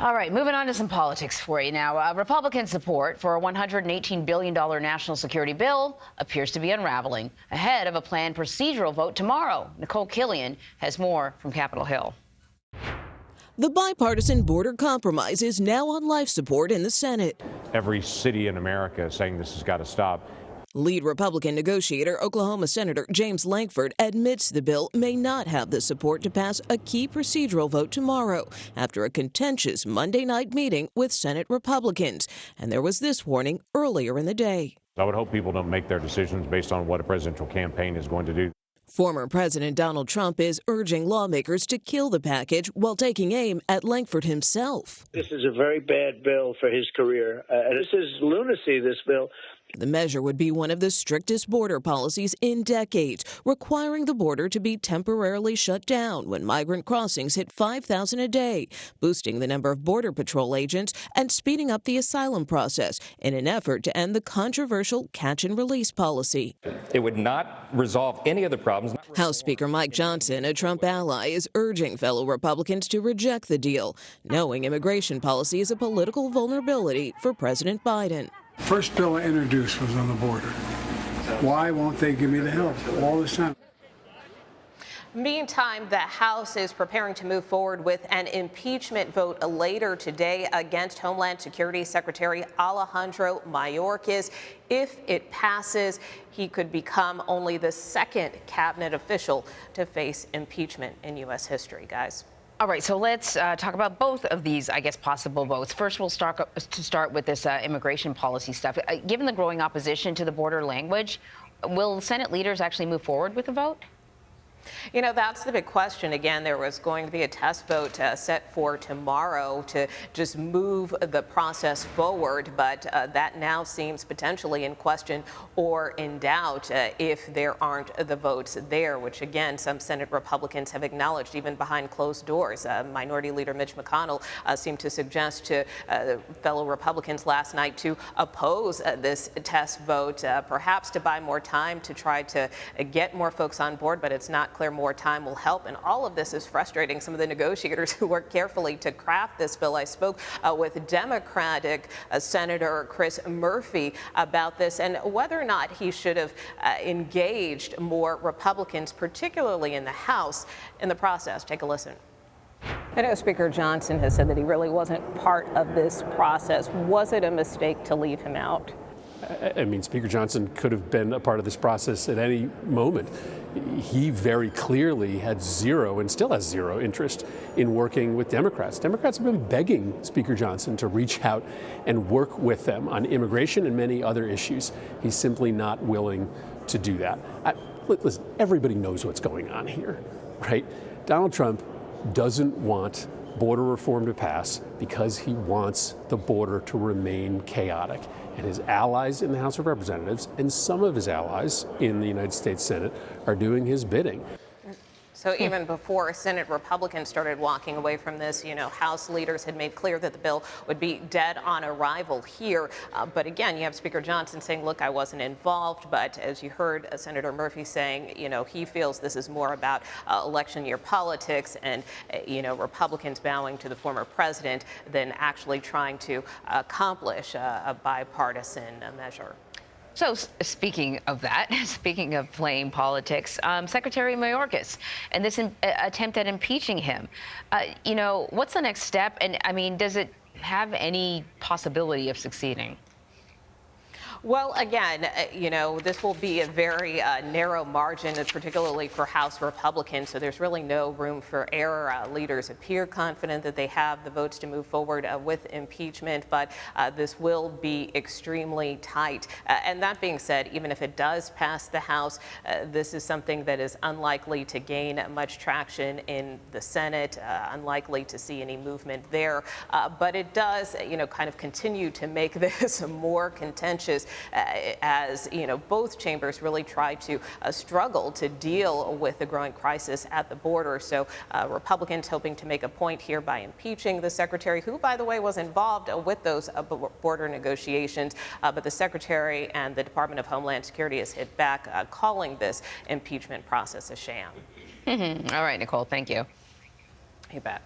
All right, moving on to some politics for you now. Republican support for a $118 billion national security bill appears to be unraveling ahead of a planned procedural vote tomorrow. Nikole Killion has more from Capitol Hill. The bipartisan border compromise is now on life support in the Senate. Every city in America is saying this has got to stop. Lead Republican negotiator Oklahoma Senator James Lankford admits the bill may not have the support to pass a key procedural vote tomorrow after a contentious Monday night meeting with Senate Republicans. And there was this warning earlier in the day. I would hope people don't make their decisions based on what a presidential campaign is going to do. Former President Donald Trump is urging lawmakers to kill the package while taking aim at Lankford himself. This is a very bad bill for his career. This is lunacy, this bill. The measure would be one of the strictest border policies in decades, requiring the border to be temporarily shut down when migrant crossings hit 5,000 a day, boosting the number of Border Patrol agents and speeding up the asylum process in an effort to end the controversial catch-and-release policy. It would not resolve any of the problems. House Speaker Mike Johnson, a Trump ally, is urging fellow Republicans to reject the deal, knowing immigration policy is a political vulnerability for President Biden. First bill I introduced was on the border. Why won't they give me the help all this time? Meantime, the House is preparing to move forward with an impeachment vote later today against Homeland Security Secretary Alejandro Mayorkas. If it passes, he could become only the second cabinet official to face impeachment in U.S. history, guys. All right, so let's talk about both of these, I guess, possible votes. First, we'll start with this immigration policy stuff. Given the growing opposition to the border language, will Senate leaders actually move forward with the vote? You know, that's the big question. Again, there was going to be a test vote set for tomorrow to just move the process forward, but that now seems potentially in question or in doubt if there aren't the votes there, which again, some Senate Republicans have acknowledged even behind closed doors. Minority Leader Mitch McConnell seemed to suggest to fellow Republicans last night to oppose this test vote, perhaps to buy more time to try to get more folks on board, but it's not clear more time will help. And all of this is frustrating some of the negotiators who worked carefully to craft this bill. I spoke with Democratic Senator Chris Murphy about this and whether or not he should have engaged more Republicans, particularly in the House, in the process. Take a listen. I know Speaker Johnson has said that he really wasn't part of this process. Was it a mistake to leave him out? I mean, Speaker Johnson could have been a part of this process at any moment. He very clearly had zero and still has zero interest in working with Democrats. Democrats have been begging Speaker Johnson to reach out and work with them on immigration and many other issues. He's simply not willing to do that. Listen, everybody knows what's going on here, right? Donald Trump doesn't want border reform to pass because he wants the border to remain chaotic. And his allies in the House of Representatives and some of his allies in the United States Senate are doing his bidding. So even before Senate Republicans started walking away from this, you know, House leaders had made clear that the bill would be dead on arrival here. But again, you have Speaker Johnson saying, look, I wasn't involved. But as you heard Senator Murphy saying, you know, he feels this is more about election year politics and, you know, Republicans bowing to the former president than actually trying to accomplish a bipartisan measure. So speaking of that, speaking of playing politics, Secretary Mayorkas and this attempt at impeaching him, you know, what's the next step? And I mean, does it have any possibility of succeeding? Well, again, you know, this will be a very narrow margin, particularly for House Republicans, so there's really no room for error. Leaders appear confident that they have the votes to move forward with impeachment, but this will be extremely tight. And that being said, even if it does pass the House, this is something that is unlikely to gain much traction in the Senate, unlikely to see any movement there. But it does, you know, kind of continue to make this more contentious as, you know, both chambers really try to struggle to deal with the growing crisis at the border. So Republicans hoping to make a point here by impeaching the secretary, who, by the way, was involved with those border negotiations. But the secretary and the Department of Homeland Security has hit back, calling this impeachment process a sham. All right, Nikole, thank you. You bet.